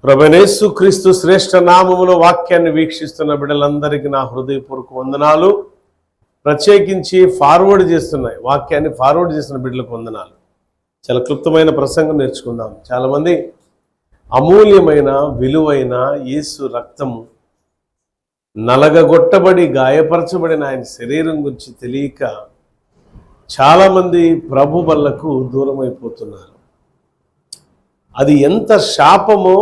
ప్రభువైన క్రీస్తు శ్రేష్ఠ నామములో వాక్యాన్ని వీక్షిస్తున్న బిడ్డలందరికీ నా హృదయపూర్వక వందనాలు. ప్రత్యేకించి వాక్యాన్ని ఫార్వర్డ్ చేస్తున్న బిడ్డలకు వందనాలు. చాలా క్లుప్తమైన ప్రసంగం నేర్చుకుందాం. చాలామంది అమూల్యమైన విలువైన యేసు రక్తము నలగగొట్టబడి గాయపరచబడిన ఆయన శరీరం గురించి తెలియక చాలామంది ప్రభు వల్లకు దూరం అయిపోతున్నారు. అది ఎంత శాపమో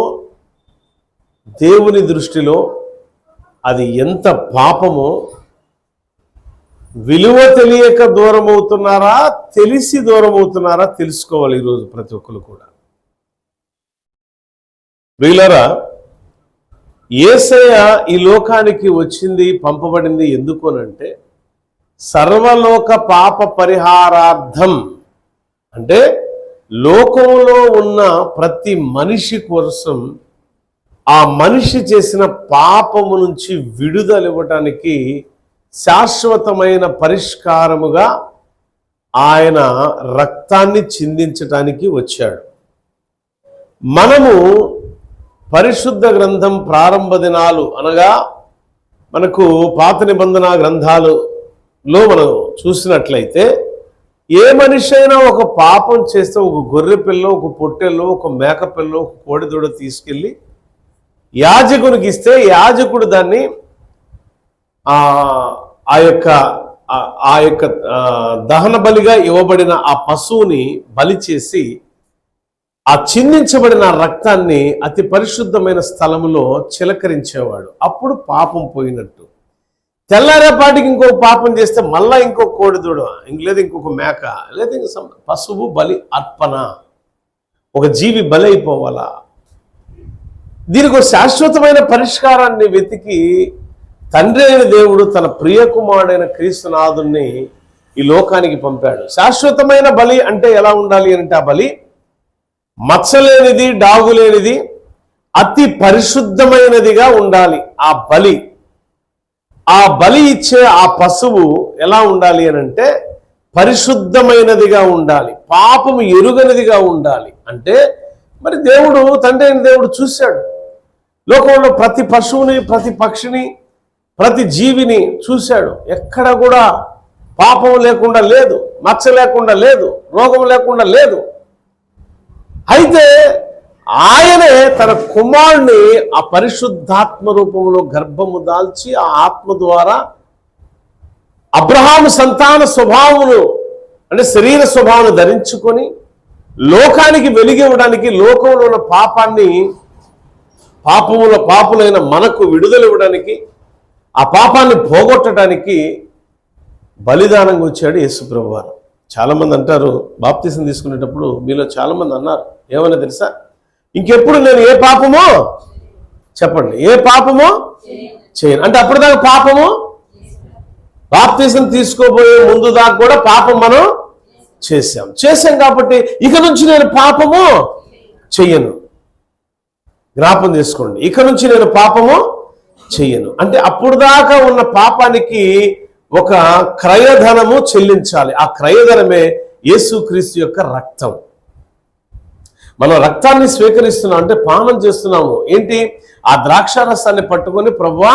దేవుని దృష్టిలో, అది ఎంత పాపమో, విలువ తెలియక దూరం అవుతున్నారా, తెలిసి దూరం అవుతున్నారా తెలుసుకోవాలి ఈరోజు ప్రతి ఒక్కరు కూడా. ప్రియులారా, యేసయ్య ఈ లోకానికి వచ్చింది, పంపబడింది ఎందుకు అనంటే సర్వలోక పాప పరిహారార్థం. అంటే లోకంలో ఉన్న ప్రతి మనిషి కోసం ఆ మనిషి చేసిన పాపము నుంచి విడుదల ఇవ్వటానికి శాశ్వతమైన పరిష్కారముగా ఆయన రక్తాన్ని చిందించటానికి వచ్చాడు. మనము పరిశుద్ధ గ్రంథం ప్రారంభ దినాలు అనగా మనకు పాత నిబంధన గ్రంథాలలో మనం చూసినట్లయితే ఏ మనిషి అయినా ఒక పాపం చేస్తే ఒక గొర్రె పిల్ల, ఒక పొట్టెల్లో, ఒక మేక పిల్ల, ఒక కోడిదూడ తీసుకెళ్ళి యాజకునికి ఇస్తే యాజకుడు దాన్ని ఆ యొక్క దహన బలిగా ఇవ్వబడిన ఆ పశువుని బలి చేసి ఆ చిందించబడిన రక్తాన్ని అతి పరిశుద్ధమైన స్థలములో చిలకరించేవాడు. అప్పుడు పాపం పోయినట్టు. తెల్లారేపాటికి ఇంకొక పాపం చేస్తే మళ్ళా ఇంకో కోడిదూడ, లేదా ఇంకొక మేక, లేదా ఇంక పశువు బలి అర్పణ, ఒక జీవి బలి అయిపోవాలా. దీనికి ఒక శాశ్వతమైన పరిష్కారాన్ని వెతికి తండ్రి అయిన దేవుడు తన ప్రియకుమారుడైన క్రీస్తునాథుని ఈ లోకానికి పంపాడు. శాశ్వతమైన బలి అంటే ఎలా ఉండాలి అంటే ఆ బలి మచ్చలేనిది, డాగులేనిది, అతి పరిశుద్ధమైనదిగా ఉండాలి. ఆ బలి ఇచ్చే ఆ పశువు ఎలా ఉండాలి అనంటే పరిశుద్ధమైనదిగా ఉండాలి, పాపము ఎరుగనిదిగా ఉండాలి. అంటే మరి దేవుడు, తండ్రి అయిన దేవుడు చూశాడు లోకంలో ప్రతి పశువుని, ప్రతి పక్షిని, ప్రతి జీవిని చూశాడు. ఎక్కడ కూడా పాపం లేకుండా లేదు, మచ్చ లేకుండా లేదు, రోగం లేకుండా లేదు. అయితే ఆయనే తన కుమారుని ఆ పరిశుద్ధాత్మ రూపంలో గర్భము దాల్చి ఆ ఆత్మ ద్వారా అబ్రహాము సంతాన స్వభావమును అంటే శరీర స్వభావాన్ని ధరించుకొని లోకానికి వెలిగివ్వడానికి, లోకంలో ఉన్న పాపులైన మనకు విడుదల ఇవ్వడానికి, ఆ పాపాన్ని పోగొట్టడానికి బలిదానంగా వచ్చాడు యేసుప్రభు వారు. చాలామంది అంటారు, బాప్తిసం తీసుకునేటప్పుడు మీలో చాలామంది అన్నారు, ఏమన్నా తెలుసా, ఇంకెప్పుడు నేను ఏ పాపమో చెప్పండి, ఏ పాపమో చేయను అంటే. అప్పటిదాకా పాపము, బాప్తిసం తీసుకోబోయే ముందు దాకా కూడా పాపం మనం చేశాం కాబట్టి ఇక నుంచి నేను పాపము చెయ్యను. జ్ఞాపం చేసుకోండి, ఇక నుంచి నేను పాపము చెయ్యను అంటే అప్పుడు దాకా ఉన్న పాపానికి ఒక క్రయధనము చెల్లించాలి. ఆ క్రయధనమే యేసుక్రీస్తు యొక్క రక్తం. మనం రక్తాన్ని స్వీకరిస్తున్నాం అంటే పానం చేస్తున్నాము. ఏంటి? ఆ ద్రాక్షారసాన్ని పట్టుకొని ప్రభువా,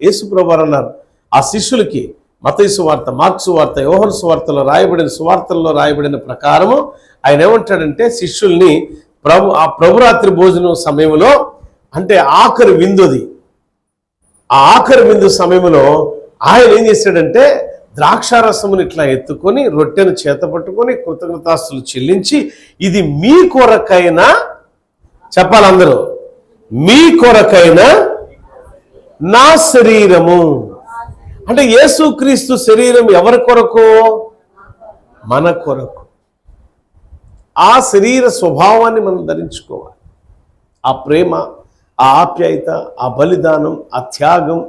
యేసు ప్రభువారు అన్నారు ఆ శిష్యులకి, మత్తయి సువార్త, మార్కు సువార్త, యోహాను సువార్తలో రాయబడిన సువార్తల్లో రాయబడిన ప్రకారము ఆయన ఏమంటాడంటే శిష్యుల్ని ఆ ప్రభురాత్రి భోజనం సమయంలో, అంటే ఆఖరి విందుది, ఆ ఆఖరి విందు సమయంలో ఆయన ఏం చేశాడంటే ద్రాక్షారసముని ఇట్లా ఎత్తుకొని రొట్టెను చేత పట్టుకొని కృతజ్ఞతాస్తులు చెల్లించి, ఇది మీ కొరకైనా, చెప్పాలందరూ, మీ కొరకైనా నా శరీరము. అంటే యేసుక్రీస్తు శరీరం ఎవరి కొరకు? మన కొరకు. ఆ శరీర స్వభావాన్ని మనం ధరించుకోవాలి. ఆ ప్రేమ, ఆ ఆప్యాయత, ఆ బలిదానం, ఆ త్యాగం,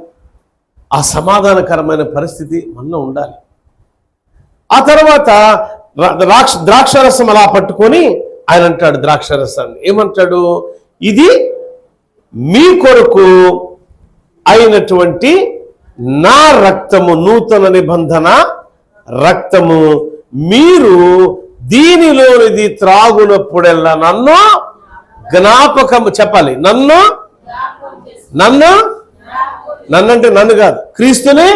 ఆ సమాధానకరమైన పరిస్థితి మనలో ఉండాలి. ఆ తర్వాత ద్రాక్షారసం అలా పట్టుకొని ఆయన అంటాడు, ద్రాక్షారసాన్ని ఏమంటాడు? ఇది మీ కొరకు అయినటువంటి నా రక్తము, నూతన నిబంధన రక్తము. మీరు దీనిలోనిది త్రాగునప్పుడెల్లా నన్ను జ్ఞాపకం చెప్పాలి. నన్ను అంటే నన్ను కాదు, క్రీస్తుని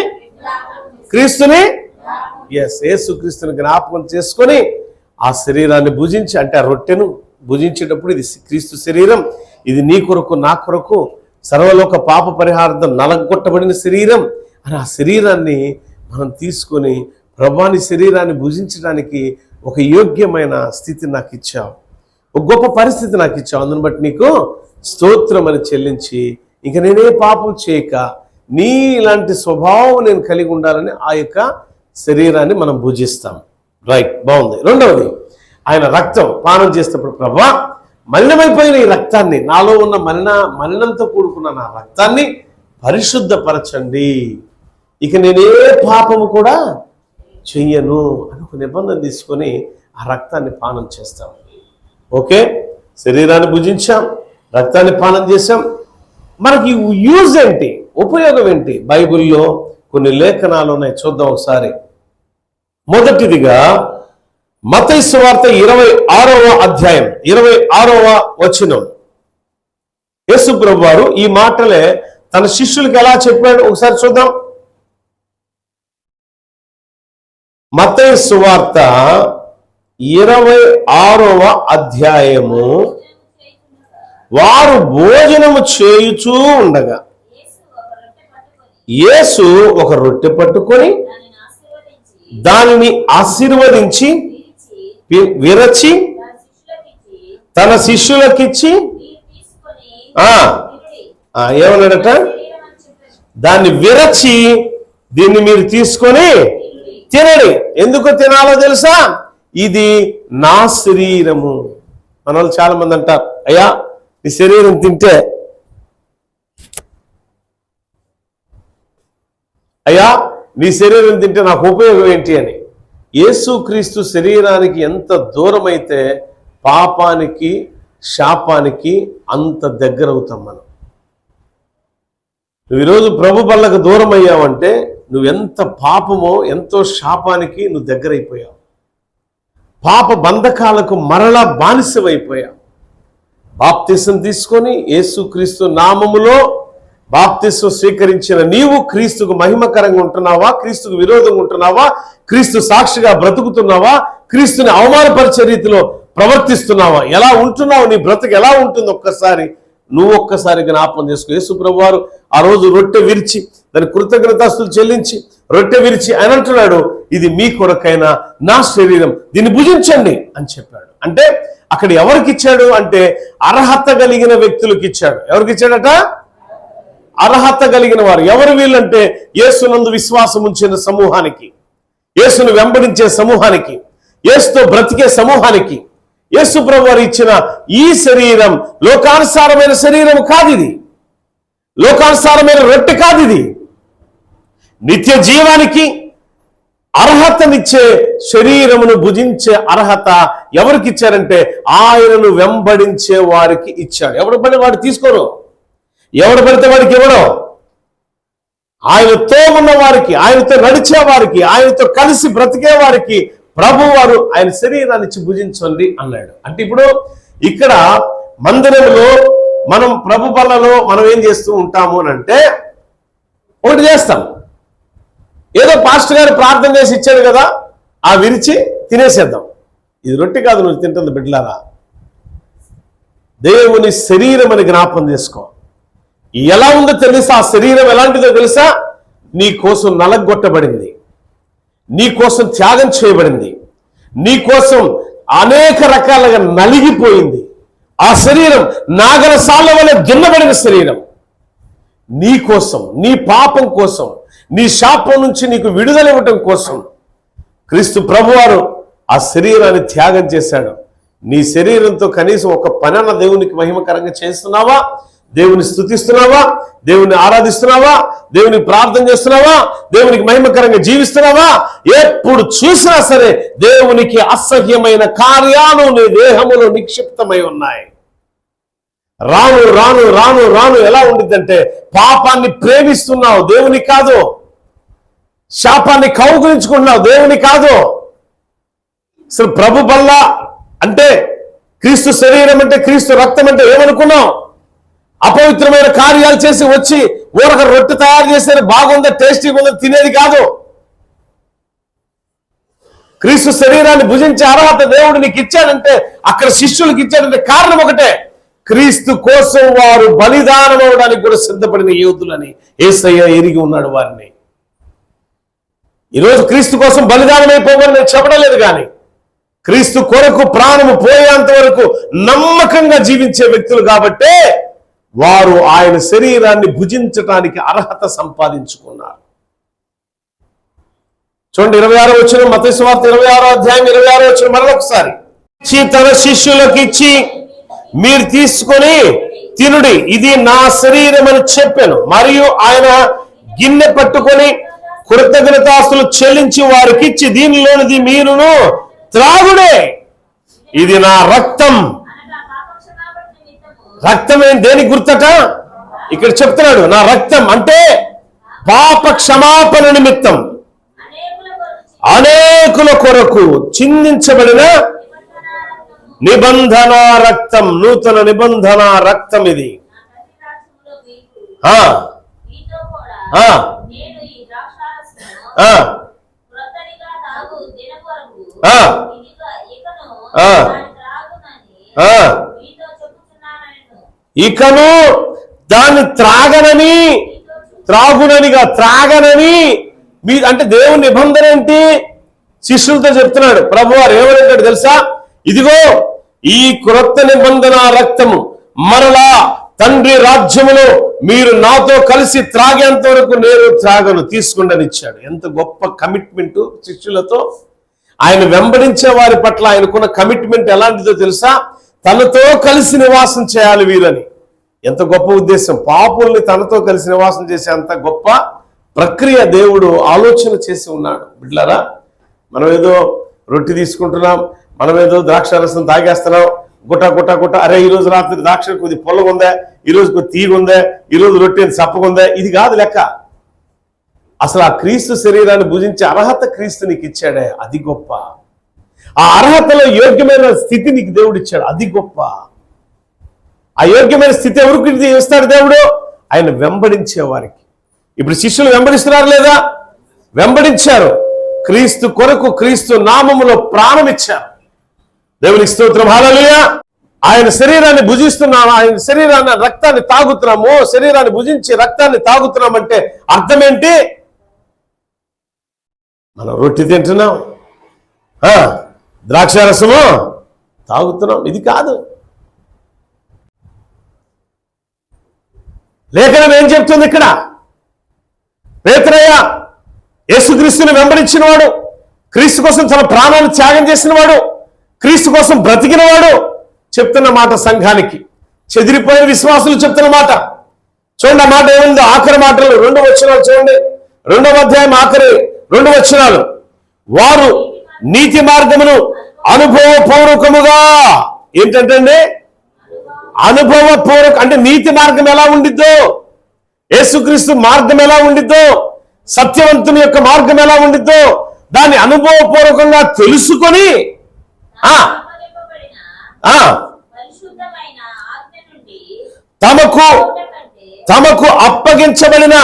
యేసు క్రీస్తుని జ్ఞాపకం చేసుకొని ఆ శరీరాన్ని భుజించి, అంటే ఆ రొట్టెను భుజించేటప్పుడు ఇది క్రీస్తు శరీరం, ఇది నీ కొరకు నా కొరకు సర్వలోక పాప పరిహారార్థం నలగొట్టబడిన శరీరం అని ఆ శరీరాన్ని మనం తీసుకొని ప్రభువాని శరీరాన్ని భుజించడానికి ఒక యోగ్యమైన స్థితి నాకు ఇచ్చావు, ఒక గొప్ప పరిస్థితి నాకు ఇచ్చావు. అందుని బట్టి నీకు స్తోత్రం అని చెల్లించి ఇంక నేనే పాపం చేయక నీ ఇలాంటి స్వభావం నేను కలిగి ఉండాలని ఆ యొక్క శరీరాన్ని మనం భుజిస్తాం. రైట్, బాగుంది. రెండవది, ఆయన రక్తం పానం చేసేటప్పుడు ప్రభువా మలినమైపోయిన ఈ రక్తాన్ని, నాలో ఉన్న మలినంతో కూడుకున్న నా రక్తాన్ని పరిశుద్ధపరచండి, ఇక నేనే పాపము కూడా చెయ్యను అని ఒక నిబంధన తీసుకొని ఆ రక్తాన్ని పానం చేస్తాం. ఓకే, శరీరాన్ని భుజించాం, రక్తాన్ని పానం చేశాం. మనకి యూజ్ ఏంటి, ఉపయోగం ఏంటి? బైబిల్లో కొన్ని లేఖనాలు ఉన్నాయి, చూద్దాం ఒకసారి. మొదటిదిగా మత్తయి సువార్త 26వ అధ్యాయం 26వ వచనం. యేసు ప్రభువారు ఈ మాటలే తన శిష్యులకు ఎలా చెప్పాడు ఒకసారి చూద్దాం. మత్తయి సువార్త 26వ అధ్యాయము. వారు భోజనము చేయుచూ ఉండగా యేసు ఒక రొట్టె పట్టుకొని దానిని ఆశీర్వదించి విరచి తన శిష్యులకిచ్చి ఏమన్నాడట? దాన్ని విరచి దీన్ని మీరు తీసుకొని తినండి. ఎందుకు తినాలో తెలుసా? ఇది నా శరీరము. మన వాళ్ళు చాలా మంది అంటారు, అయ్యా ఈ శరీరం తింటే, అయ్యా నీ శరీరం తింటే నాకు ఉపయోగం ఏంటి అని. యేసుక్రీస్తు శరీరానికి ఎంత దూరమైతే పాపానికి శాపానికి అంత దగ్గర అవుతాం మనం. నువ్వు ఈరోజు ప్రభు బల్లకు దూరం అయ్యావంటే నువ్వెంత పాపమో ఎంతో శాపానికి నువ్వు దగ్గరైపోయావు. పాప బంధకాలకు మరలా బానిసవైపోయావు. బాప్తిసం తీసుకొని యేసుక్రీస్తు నామములో బాప్తిసం స్వీకరించిన నీవు క్రీస్తుకు మహిమకరంగా ఉంటున్నావా, క్రీస్తుకు విరోధంగా ఉంటున్నావా, క్రీస్తు సాక్షిగా బ్రతుకుతున్నావా, క్రీస్తుని అవమానపరిచే రీతిలో ప్రవర్తిస్తున్నావా, ఎలా ఉంటున్నావు, నీ బ్రతుకు ఎలా ఉంటుంది నువ్వు ఒక్కసారి జ్ఞాపకం చేసుకో. యేసు ప్రభువారు ఆ రోజు రొట్టె విరిచి దాని కృతజ్ఞతాస్తులు చెల్లించి రొట్టె విరిచి ఆయన అంటున్నాడు, ఇది మీ కొరకైన నా శరీరం, దీన్ని భుజించండి అని చెప్పాడు. అంటే అక్కడ ఎవరికి ఇచ్చాడు అంటే అర్హత కలిగిన వ్యక్తులకు ఇచ్చాడు. ఎవరికి ఇచ్చాడట? అర్హత కలిగిన వారు. ఎవరు వీళ్ళంటే యేసునందు విశ్వాసం ఉంచిన సమూహానికి, యేసును వెంబడించే సమూహానికి, యేసుతో బ్రతికే సమూహానికి యేసు ప్రభువారు ఇచ్చిన ఈ శరీరం లోకానుసారమైన శరీరం కాదు, ఇది లోకానుసారమైన రొట్టె కాదు, ఇది నిత్య జీవానికి అర్హతనిచ్చే శరీరమును భుజించే అర్హత ఎవరికి ఇచ్చారంటే ఆయనను వెంబడించే వారికి ఇచ్చాడు. ఎవడు పడితే వాడు తీసుకోరు, ఎవడు పడితే వాడికి ఇవ్వడం. ఆయనతో ఉన్న వారికి, ఆయనతో నడిచే వారికి, ఆయనతో కలిసి బ్రతికే వారికి ప్రభువారు ఆయన శరీరాన్ని ఇచ్చి భుజించండి అన్నాడు. అంటే ఇప్పుడు ఇక్కడ మందిరంలో మనం ప్రభు బల్లలో మనం ఏం చేస్తూ ఉంటాము అని అంటే ఒకటి చేస్తాం, ఏదో పాస్టర్ గారు ప్రార్థన చేసి ఇచ్చాడు కదా ఆ విరిచి తినేసేద్దాం. ఇది రొట్టె కాదు నువ్వు తింటుంది బిడ్డలారా, దేవుని శరీరం అని జ్ఞాపకం చేసుకో. ఎలా ఉందో తెలుసా? ఆ శరీరం ఎలాంటిదో తెలుసా? నీ కోసం నలగొట్టబడింది, నీ కోసం త్యాగం చేయబడింది, నీ కోసం అనేక రకాలుగా నలిగిపోయింది. ఆ శరీరం నాగరసాల వల్ల దున్నబడిన శరీరం నీ కోసం, నీ పాపం కోసం, నీ శాపం నుంచి నీకు విడుదల ఇవ్వటం కోసం క్రీస్తు ప్రభువారు ఆ శరీరాన్ని త్యాగం చేశాడు. నీ శరీరంతో కనీసం ఒక పనన్న దేవునికి మహిమకరంగా చేస్తున్నావా? దేవుని స్తుతిస్తున్నావా? దేవుని ఆరాధిస్తున్నావా? దేవుని ప్రార్థన చేస్తున్నావా? దేవునికి మహిమకరంగా జీవిస్తున్నావా? ఎప్పుడు చూసినా సరే దేవునికి అసహ్యమైన కార్యాలు నీ దేహములో నిక్షిప్తమై ఉన్నాయి. రాను రాను రాను రాను ఎలా ఉండిద్దంటే పాపాన్ని ప్రేమిస్తున్నావు, దేవుని కాదు. శాపాన్ని కౌగులించుకుంటున్నావు, దేవుని కాదు. అసలు ప్రభు బల్ల అంటే క్రీస్తు శరీరం అంటే, క్రీస్తు రక్తం అంటే ఏమనుకున్నాం? అపవిత్రమైన కార్యాలు చేసి వచ్చి ఊరక రొట్టె తయారు చేసేది బాగుందా, టేస్టీగా ఉందా తినేది కాదు. క్రీస్తు శరీరాన్ని భుజించే అర్హత దేవుడు నీకు ఇచ్చాడంటే, అక్కడ శిష్యులకు ఇచ్చాడంటే కారణం ఒకటే, క్రీస్తు కోసం వారు బలిదానం అవడానికి కూడా సిద్ధపడిన యోధులని యేసయ్య ఎరిగి ఉన్నాడు వారిని. ఈరోజు క్రీస్తు కోసం బలిదానం అయిపోమని నేను చెప్పడం లేదు, కానీ క్రీస్తు కొరకు ప్రాణము పోయేంత వరకు నమ్మకంగా జీవించే వ్యక్తులు కాబట్టే వారు ఆయన శరీరాన్ని భుజించటానికి అర్హత సంపాదించుకున్నారు. చూడండి 26వ వచనం, మత్తయి సువార్త 26వ అధ్యాయం 26వ వచనం మరొకసారి. తన శిష్యులకు ఇచ్చి, మీరు తీసుకొని తినుడి, ఇది నా శరీరం అని చెప్పాను. మరియు ఆయన గిన్నె పట్టుకొని కృతజ్ఞతాస్తులు చెల్లించి వారికి ఇచ్చి, దీనిలోనిది మీరును త్రాగుడే, ఇది నా రక్తం. రక్తం ఏం దేనికి గుర్తట? ఇక్కడ చెప్తున్నాడు, నా రక్తం అంటే పాప క్షమాపణ నిమిత్తం అనేకుల కొరకు చిందించబడిన నిబంధన రక్తం, నూతన నిబంధన రక్తం ఇది. ఇకను దాన్ని త్రాగనని మీ అంటే దేవుని నిబంధన ఏంటి? శిష్యులతో చెప్తున్నాడు. ప్రభువారు ఏమనంటాడు తెలుసా? ఇదిగో ఈ క్రొత్త నిబంధన రక్తము మరలా తండ్రి రాజ్యములో మీరు నాతో కలిసి త్రాగేంత వరకు నేను త్రాగను, తీసుకుండని ఇచ్చాడు. ఎంత గొప్ప కమిట్మెంట్ శిష్యులతో. ఆయన వెంబడించే వారి పట్ల ఆయనకున్న కమిట్మెంట్ ఎలాంటిదో తెలుసా? తనతో కలిసి నివాసం చేయాలి వీరని. ఎంత గొప్ప ఉద్దేశం! పాపుల్ని తనతో కలిసి నివాసం చేసే అంత గొప్ప ప్రక్రియ దేవుడు ఆలోచన చేసి ఉన్నాడు. బిడ్డలారా, మనం ఏదో రొట్టె తీసుకుంటున్నాం, మనం ఏదో ద్రాక్ష రసం తాగేస్తున్నాం, గుట్ట అరే ఈరోజు రాత్రి ద్రాక్ష కొద్ది పొల్లగా ఉందా, ఈరోజు కొద్ది తీగ ఉందా, ఈరోజు రొట్టె చప్పగా ఉందా, ఇది కాదు లెక్క. అసలు ఆ క్రీస్తు శరీరాన్ని భుజించే అర్హత క్రీస్తు నీకు ఇచ్చాడే, అది గొప్ప. ఆ అర్హతలో యోగ్యమైన స్థితి నీకు దేవుడు ఇచ్చాడు, అది గొప్ప. ఆ యోగ్యమైన స్థితి ఎవరికి ఇస్తాడు దేవుడు? ఆయన వెంబడించే వారికి. ఇప్పుడు శిష్యులు వెంబడిస్తున్నారు లేదా? వెంబడించారు. క్రీస్తు కొరకు క్రీస్తు నామములో ప్రాణం ఇచ్చారు. దేవునికి స్తోత్రం, హల్లెలూయా. ఆయన శరీరాన్ని భుజిస్తున్నాము, ఆయన శరీరాన్ని రక్తాన్ని తాగుతున్నాము. శరీరాన్ని భుజించి రక్తాన్ని తాగుతున్నామంటే అర్థం ఏంటి? మనం రొట్టె తింటున్నాం, ద్రాక్ష రసము తాగుతున్నాం, ఇది కాదు. లేఖనం ఏం చెప్తుంది ఇక్కడ? పేతురయ్య యేసుక్రీస్తుని వెంబడించిన వాడు, క్రీస్తు కోసం తన ప్రాణాన్ని త్యాగం చేసిన వాడు, క్రీస్తు కోసం బ్రతికిన వాడు చెప్తున్న మాట సంఘానికి. చెదిరిపోయిన విశ్వాసులు చెప్తున్న మాట చూడండి. ఆ మాట ఏముందో? ఆఖరి మాటలు 2వ వచనాలు చూడండి. 2వ అధ్యాయం ఆఖరి 2 వచనాలు. వారు నీతి మార్గమును అనుభవపూర్వకముగా, ఏంటంటే అనుభవపూర్వక అంటే నీతి మార్గం ఎలా ఉండిద్దో, యేసుక్రీస్తు మార్గం ఎలా ఉండిద్దో, సత్యవంతుని యొక్క మార్గం ఎలా ఉండిద్దో దాన్ని అనుభవపూర్వకంగా తెలుసుకొని తమకు అప్పగించబడిన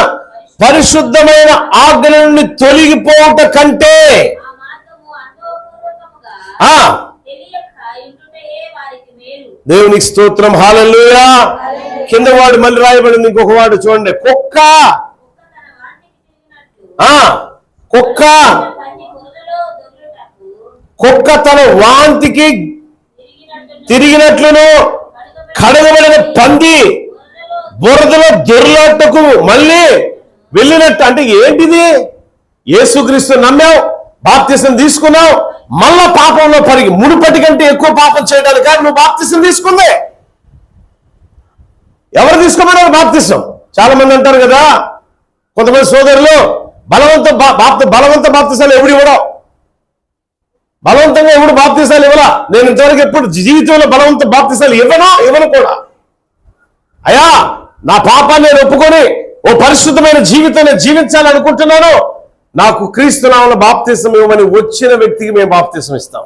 పరిశుద్ధమైన ఆజ్ఞ నుండి తొలగిపోవట కంటే దేవునికి స్తోత్రం, హల్లెలూయా. కింద వాడు మళ్ళీ రాయబడింది ఇంకొక వాడు చూడండి. కుక్క తన వాంతికి తిరిగినట్లును కడగబడిన పంది బురదలో దొర్లాటకు మళ్ళీ వెళ్ళినట్టు. అంటే ఏంటిది? యేసుక్రీస్తు నమ్మావు, బాప్తిసం తీసుకున్నావు, మళ్ళా పాపంలో పరిగి మునుపటి కంటే ఎక్కువ పాపం చేయడానికి కానీ నువ్వు బాప్తిసం తీసుకుందే. ఎవరు తీసుకోమన్నారు బాప్తిసం? చాలా మంది అంటారు కదా, కొంతమంది సోదరులు బలవంత బాప్తిసాలు ఎవడు ఇవ్వడం, బలవంతంగా ఎవడు బాప్తిసాలు ఇవ్వలా. నేను ఇంతవరకు ఎప్పుడు జీవితంలో బలవంత బాప్తిసాలు ఇవ్వను కూడా. అయ్యా, నా పాపాన్ని నేను ఒప్పుకొని ఓ పరిశుద్ధమైన జీవితాన్ని జీవించాలనుకుంటున్నాను, నాకు క్రీస్తు నామమున బాప్తిసం ఇవ్వమని వచ్చిన వ్యక్తికి మేము బాప్తిసం ఇస్తాం.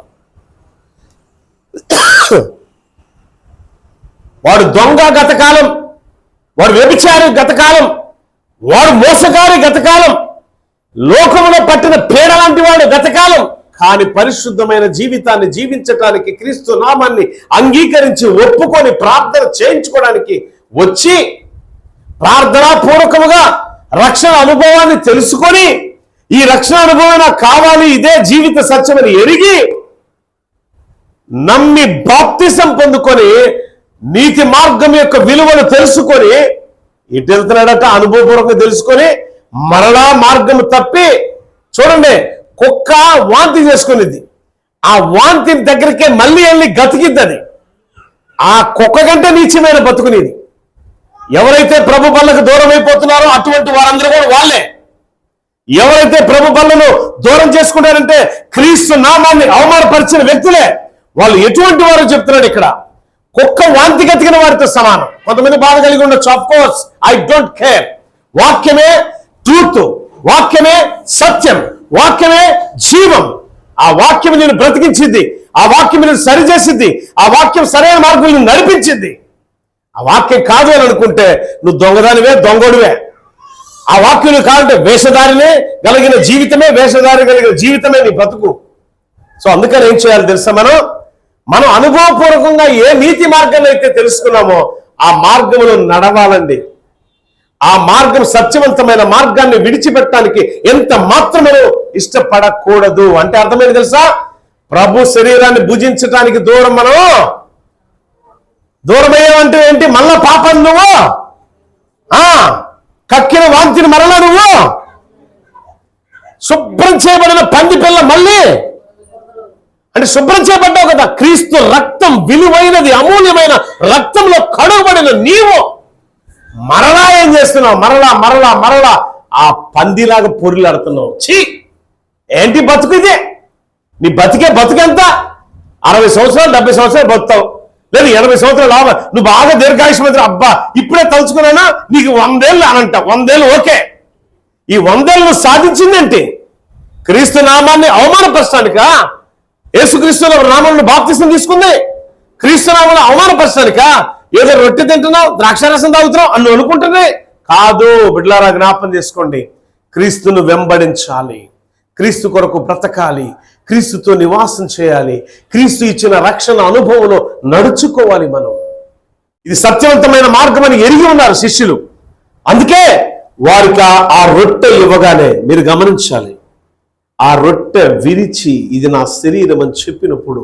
వాడు దొంగ గతకాలం, వాడు వ్యభిచారి గతకాలం, వాడు మోసగారి గతకాలం, లోకంలో పట్టిన పీడ లాంటి వాడు గతకాలం. కానీ పరిశుద్ధమైన జీవితాన్ని జీవించటానికి, క్రీస్తు నామాన్ని అంగీకరించి ఒప్పుకొని ప్రార్థన చేయించుకోవడానికి వచ్చి ప్రార్థనాపూర్వకముగా రక్షణ అనుభవాన్ని తెలుసుకొని, ఈ రక్షణ అనుభవం నాకు కావాలి, ఇదే జీవిత సత్యమని ఎరిగి నమ్మి బాప్తిసం పొందుకొని నీతి మార్గం యొక్క విలువను తెలుసుకొని ఇటు వెళ్తున్నాడట, అనుభవపూర్వకంగా తెలుసుకొని మరలా మార్గం తప్పి, చూడండి కుక్క వాంతి చేసుకునేది, ఆ వాంతి దగ్గరికే మళ్ళీ వెళ్ళి గతికిద్ది. అది ఆ కుక్క కంటే నీచమైన బతుకునేది. ఎవరైతే ప్రభు బల్లకు దూరం అయిపోతున్నారో అటువంటి వారందరూ కూడా వాళ్ళే. ఎవరైతే ప్రభు బల్లను దూరం చేసుకుంటారంటే క్రీస్తు నామాన్ని అవమానపరిచిన వ్యక్తులే. వాళ్ళు ఎటువంటి వారో చెప్తున్నాడు ఇక్కడ. కుక్క వాంతి గతికిన వారితో సమానం. కొంతమంది బాధ కలిగి ఉండొచ్చు, of course, I don't care. వాక్యమే ట్రూత్, వాక్యమే సత్యం, వాక్యమే జీవం. ఆ వాక్యం నేను బ్రతికించింది, ఆ వాక్యం నేను సరిచేసింది, ఆ వాక్యం సరైన మార్గంలో నడిపించింది. ఆ వాక్యం కాదు అని అనుకుంటే నువ్వు దొంగదానివే, దొంగోడివే. ఆ వాక్యం కాదంటే వేషధారినే కలిగిన జీవితమే, వేషధారి కలిగిన జీవితమే నీ బతుకు. సో అందుకని ఏం చేయాలి తెలుసా, మనం అనుభవపూర్వకంగా ఏ నీతి మార్గాన్ని అయితే తెలుసుకున్నామో ఆ మార్గంలో నడవాలండి. ఆ మార్గం సత్యవంతమైన మార్గాన్ని విడిచిపెట్టడానికి ఎంత మాత్రమే ఇష్టపడకూడదు. అంటే అర్థమైంది తెలుసా, ప్రభు శరీరాన్ని భుజించటానికి మనం దూరమయ్యావంటే ఏంటి? మళ్ళా పాపం నువ్వు, కక్కిన వాంతిని మరలా నువ్వు, శుభ్రం చేయబడిన పంది పిల్ల మళ్ళీ అంటే శుభ్రం చేయబడ్డావు కదా. క్రీస్తు రక్తం విలువైనది, అమూల్యమైన రక్తంలో కడుగబడిన నీవు మరలా ఏం చేస్తున్నావు? మరలా ఆ పందిలాగా పొరిలాడుతున్నావు. ఛీ, ఏంటి బతుకు ఇది? నీ బతుకెంత? 60 సంవత్సరాలు 70 సంవత్సరాలు బతుకుతావు, లేదు 80 సంవత్సరాలు లాభం. నువ్వు బాగా దీర్ఘాయుష్మంతుడు, అబ్బా ఇప్పుడే తలుచుకున్నానా నీకు 100 ఏళ్ళు అని అంట. 100 ఏళ్ళు ఓకే. ఈ 100 ఏళ్ళు నువ్వు సాధించిందేంటి? క్రీస్తు నామాన్ని అవమానపరచడానికా? యేసుక్రీస్తు నామంలో బాప్తిసం తీసుకుంది క్రీస్తు నామంలో అవమానపరచడానికా? ఏదో రొట్టె తింటున్నావు, ద్రాక్షారసం తాగుతున్నావు అని అనుకుంటున్నాయి కాదు. బిడ్డలారా జ్ఞాపం చేసుకోండి, క్రీస్తును వెంబడించాలి, క్రీస్తు కొరకు బ్రతకాలి, క్రీస్తుతో నివాసం చేయాలి, క్రీస్తు ఇచ్చిన రక్షణ అనుభవంలో నడుచుకోవాలి. మనం ఇది సత్యవంతమైన మార్గం అని ఎరిగి ఉన్నారు శిష్యులు. అందుకే వారికి ఆ రొట్టె ఇవ్వగానే మీరు గమనించాలి, ఆ రొట్టె విరిచి ఇది నా శరీరం అని చెప్పినప్పుడు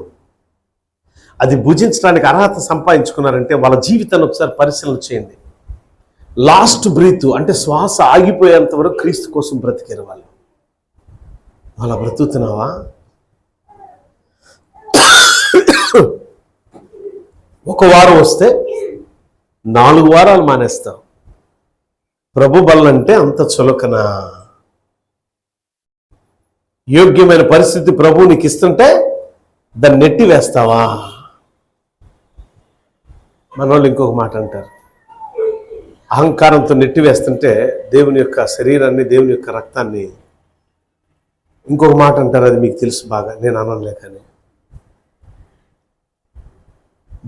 అది భుజించడానికి అర్హత సంపాదించుకున్నారంటే వాళ్ళ జీవితాన్ని ఒకసారి పరిశీలన చేయండి. లాస్ట్ బ్రీత్ అంటే శ్వాస ఆగిపోయేంత వరకు క్రీస్తు కోసం బ్రతికారు వాళ్ళు. అలా బ్రతుకుతున్నావా? ఒక వారం వస్తే 4 వారాలు మానేస్తావు. ప్రభు బలంటే అంత చులకనా? యోగ్యమైన పరిస్థితి ప్రభు నీకు ఇస్తుంటే దాన్ని నెట్టి వేస్తావా? మనోళ్ళు ఇంకొక మాట అంటారు, అహంకారంతో నెట్టి వేస్తుంటే దేవుని యొక్క శరీరాన్ని, దేవుని యొక్క రక్తాన్ని. ఇంకొక మాట అంటారు, అది మీకు తెలుసు బాగా, నేను అనలే. కానీ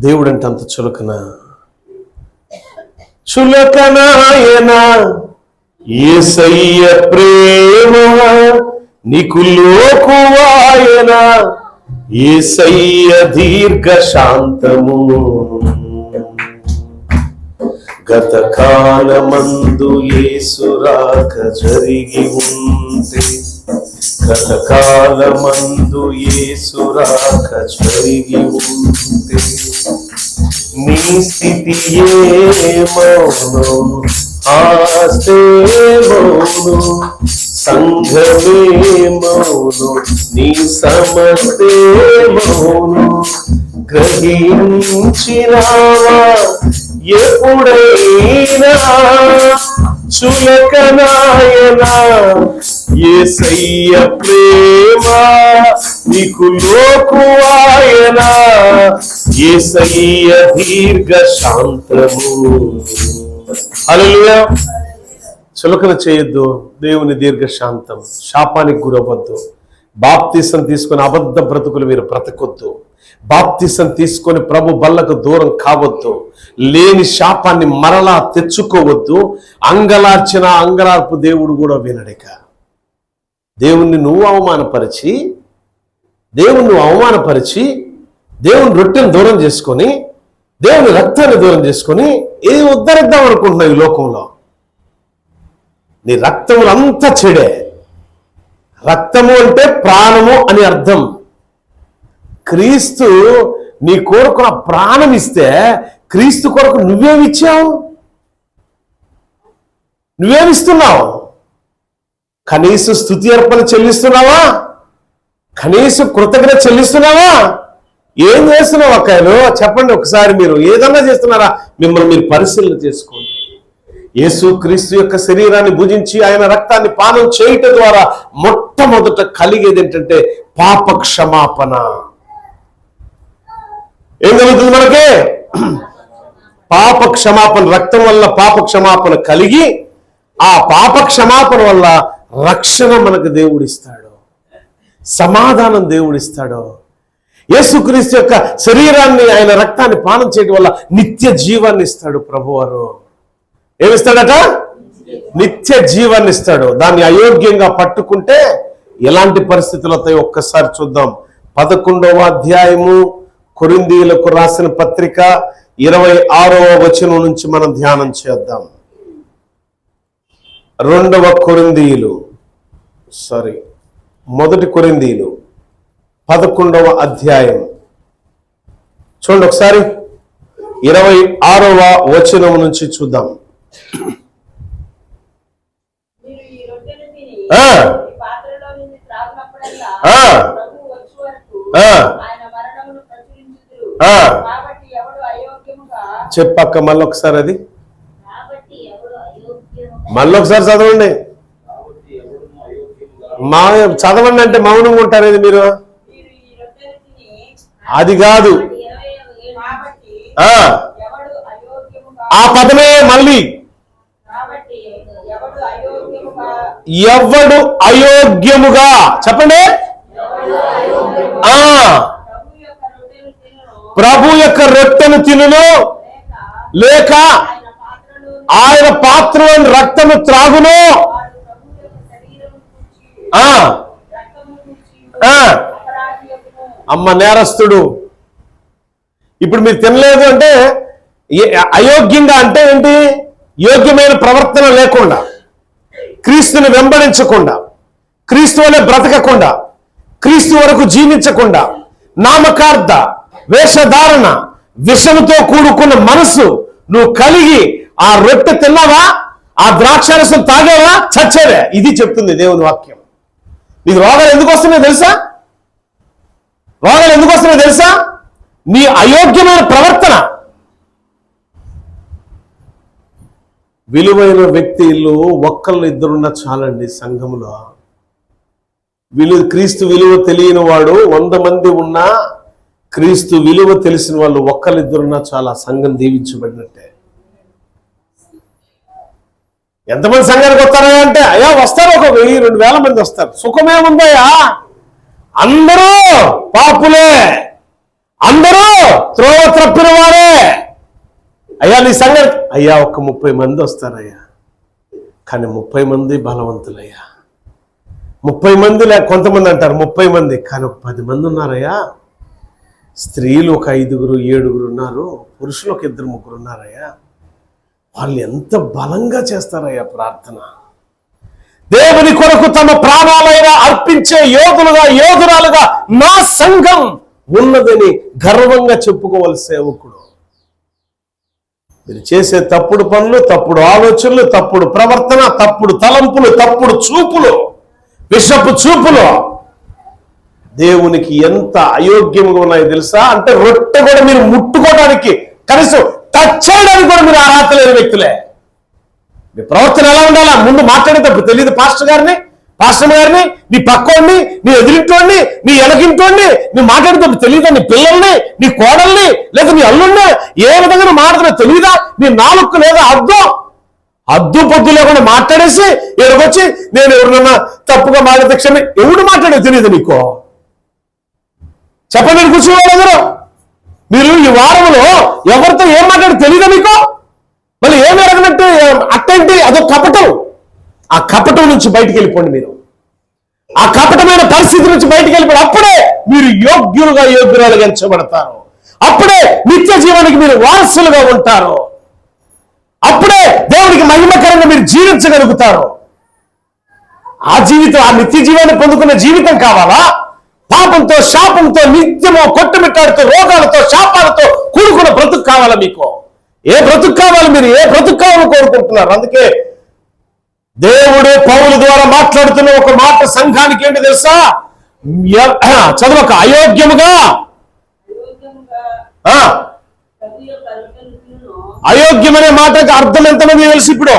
దేవుడు అంటే అంత చులకనా? చులకనాయనా యేసయ్య ప్రేమ నీకు లోకువాయనా, యేసయ్య దీర్ఘ శాంతము గత కాలమందు యేసు రాక జరిగి ఉంటే, గత కాలమందు యేసు రాక జరిగి ఉంటే నీ స్థితి ఏమౌను, ఆస్తే మౌను, సంఘమే మౌను, నీ సమస్తే మౌను. గ్రహించినావా ఎప్పుడైనా చులకనాయనా యేసయ్య ప్రేమ నీకు లోకువాయనా, యేసయ్య దీర్ఘ శాంతము. హల్లెలూయా. చులకన చేయొద్దు, దేవుని దీర్ఘ శాంతం. శాపానికి గురవద్దు. బాప్తిసం తీసుకుని అబద్ధ బ్రతుకులు మీరు బ్రతకొద్దు. బాప్తిసం తీసుకొని ప్రభు బల్లకు దూరం కావద్దు, లేని శాపాన్ని మరలా తెచ్చుకోవద్దు. అంగలార్చిన అంగలార్పు దేవుడు కూడా వినడిక. దేవుణ్ణి నువ్వు అవమానపరిచి దేవుని రొట్టెను దూరం చేసుకొని, దేవుని రక్తాన్ని దూరం చేసుకొని ఏది ఉద్ధరిద్దాం అనుకుంటున్నావు ఈ లోకంలో? నీ రక్తములంతా చెడే. రక్తము అంటే ప్రాణము అని అర్థం. క్రీస్తు నీ కొరకు నా ప్రాణం ఇస్తే క్రీస్తు కొరకు నువ్వేమిచ్చావు? నువ్వేమిస్తున్నావు? కనీసం స్తుతి అర్పణ చెల్లిస్తున్నావా? కనీసం కృతజ్ఞత చెల్లిస్తున్నావా? ఏం చేస్తున్నావు అక్కాయలు? చెప్పండి ఒకసారి. మీరు ఏదన్నా చేస్తున్నారా? మిమ్మల్ని మీరు పరిశీలన చేసుకోండి. యేసు క్రీస్తు యొక్క శరీరాన్ని భుజించి ఆయన రక్తాన్ని పానం చేయటం ద్వారా మొట్టమొదట కలిగేది ఏంటంటే పాప క్షమాపణ. ఏం కలుగుతుంది మనకి? పాప క్షమాపణ. రక్తం వల్ల పాప క్షమాపణ కలిగి, ఆ పాప క్షమాపణ వల్ల రక్షణ మనకు దేవుడిస్తాడు, సమాధానం దేవుడిస్తాడు. యేసుక్రీస్తు యొక్క శరీరాన్ని ఆయన రక్తాన్ని పానం చేయడం వల్ల నిత్య జీవాన్ని ఇస్తాడు ప్రభువారు. ఏమిస్తాడట? నిత్య జీవాన్ని ఇస్తాడు. దాన్ని అయోగ్యంగా పట్టుకుంటే ఎలాంటి పరిస్థితులు అవుతాయో ఒక్కసారి చూద్దాం. 11వ అధ్యాయము కొరింథీయులకు రాసిన పత్రిక 26వ వచనం నుంచి మనం ధ్యానం చేద్దాం. 1 కొరింథీయులు 11వ అధ్యాయం చూడండి ఒకసారి. 26వ వచనం నుంచి చూద్దాం. చెప్పక్క మళ్ళీ ఒకసారి, అది మళ్ళీ ఒకసారి చదవండి. చదవండి అంటే మౌనంగా ఉంటారేది మీరు? అది కాదు, ఆ పదమే మళ్ళీ. ఎవడు అయోగ్యముగా, చెప్పండి. ప్రభు యొక్క రొట్టెను తినును, లేక ఆయన పాత్రలోని రక్తము త్రాగును. అమ్మ నేరస్తుడు. ఇప్పుడు మీరు తినలేదు అంటే అయోగ్యంగా అంటే ఏంటి? యోగ్యమైన ప్రవర్తన లేకుండా, క్రీస్తుని వెంబడించకుండా, క్రీస్తు వలె బ్రతకకుండా, క్రీస్తు వరకు జీవించకుండా, నామకార్థ వేషధారణ, విషముతో కూడుకున్న మనసు నువ్వు కలిగి ఆ రొట్టె తిన్నావా, ఆ ద్రాక్షారసం తాగావా, చచ్చేవే. ఇది చెప్తుంది దేవుని వాక్యం. నీకు రోగాలు ఎందుకు వస్తున్నాయో తెలుసా? రోగాలు ఎందుకు వస్తున్నాయో తెలుసా? నీ అయోగ్యమైన ప్రవర్తన. విలువైన వ్యక్తులు ఒక్కళ్ళు ఇద్దరున్న చాలండి సంఘంలో. క్రీస్తు విలువ తెలియని వాడు 100 మంది ఉన్నా, క్రీస్తు విలువ తెలిసిన వాళ్ళు ఒక్కళ్ళిద్దరున్నా చాలా, సంఘం దీవించబడినట్టే. ఎంతమంది సంఘానికి వస్తారా అంటే, అయ్యా వస్తారు, ఒక 1000-2000 మంది వస్తారు. సుఖమేముందయ్యా? అందరూ పాపులే, అందరూ త్రోవ త్రప్పిన వారే. అయ్యా నీ సంఘం, అయ్యా ఒక 30 మంది వస్తారయ్యా, కానీ 30 మంది బలవంతులయ్యా. 30 మంది కొంతమంది అంటారు 30 మంది, కానీ ఒక 10 మంది ఉన్నారయ్యా. స్త్రీలు ఒక 5-7 ఉన్నారు, పురుషులు ఒక 2-3 ఉన్నారయ్యా. వాళ్ళు ఎంత బలంగా చేస్తారయ్యా ప్రార్థన. దేవుని కొరకు తమ ప్రాణాలైనా అర్పించే యోధురాలుగా నా సంఘం ఉన్నదని గర్వంగా చెప్పుకోవాలి సేవకుడు. మీరు చేసే తప్పుడు పనులు, తప్పుడు ఆలోచనలు, తప్పుడు ప్రవర్తన, తప్పుడు తలంపులు, తప్పుడు చూపులు, విషపు చూపులు దేవునికి ఎంత అయోగ్యంగా ఉన్నాయో తెలుసా? అంటే రొట్టె కూడా మీరు ముట్టుకోవడానికి, కనీసం టచ్ చేయడానికి కూడా మీరు అర్హత లేని వ్యక్తులే. మీ ప్రవర్తన ఎలా ఉండాలా? ముందు మాట్లాడేటప్పుడు తెలియదు పాస్టర్ గారిని, నీ పక్కోడిని, నీ ఎదురింటోడిని, నీ ఎనకింటోడిని నువ్వు మాట్లాడేటప్పుడు తెలియదా? నీ పిల్లల్ని, నీ కోడల్ని, లేదా నీ అల్లుడిని ఏ విధంగా నువ్వు మాట్లాడుతున్నా తెలియదా? నీ నాలుగు లేదా హద్దు పొద్దు లేకుండా మాట్లాడేసి ఎక్కడికొచ్చి నేను ఎవరినన్నా తప్పుగా మాట్లాడితే క్షమి, ఎవడు మాట్లాడే తెలియదు నీకు? చెప్పండి కూర్చోవాళ్ళందరూ. మీరు ఈ వారంలో ఎవరితో ఏం మాట్లాడి తెలియదా మీకు? మళ్ళీ ఏమి అడగనట్టు అట్టంటే అదొక కపటం. ఆ కపటం నుంచి బయటికి వెళ్ళిపోండి. మీరు ఆ కపటమైన పరిస్థితి నుంచి బయటికి వెళ్ళిపోయి అప్పుడే మీరు యోగ్యురాలుగా ఎంచబడతారు. అప్పుడే నిత్య జీవానికి మీరు వారసులుగా ఉంటారు. అప్పుడే దేవునికి మహిమకరంగా మీరు జీవించగలుగుతారు. ఆ జీవితం, ఆ నిత్య జీవాన్ని పొందుకునే జీవితం కావాలా? పాపంతో శాపంతో నిత్యము కొట్టుమిట్టాడుతూ రోగాలతో శాపాలతో కూడుకున్న బ్రతుకు కావాలా మీకు? ఏ బ్రతుకు కావాలి? మీరు ఏ బ్రతుకు కావాలని కోరుకుంటున్నారు? అందుకే దేవుడు పౌలు ద్వారా మాట్లాడుతున్న ఒక మాట సంఘానికి ఏంటి తెలుసా? చదవక అయోగ్యముగా. అయోగ్యమనే మాటకి అర్థం ఎంతమంది తెలుసు? ఇప్పుడు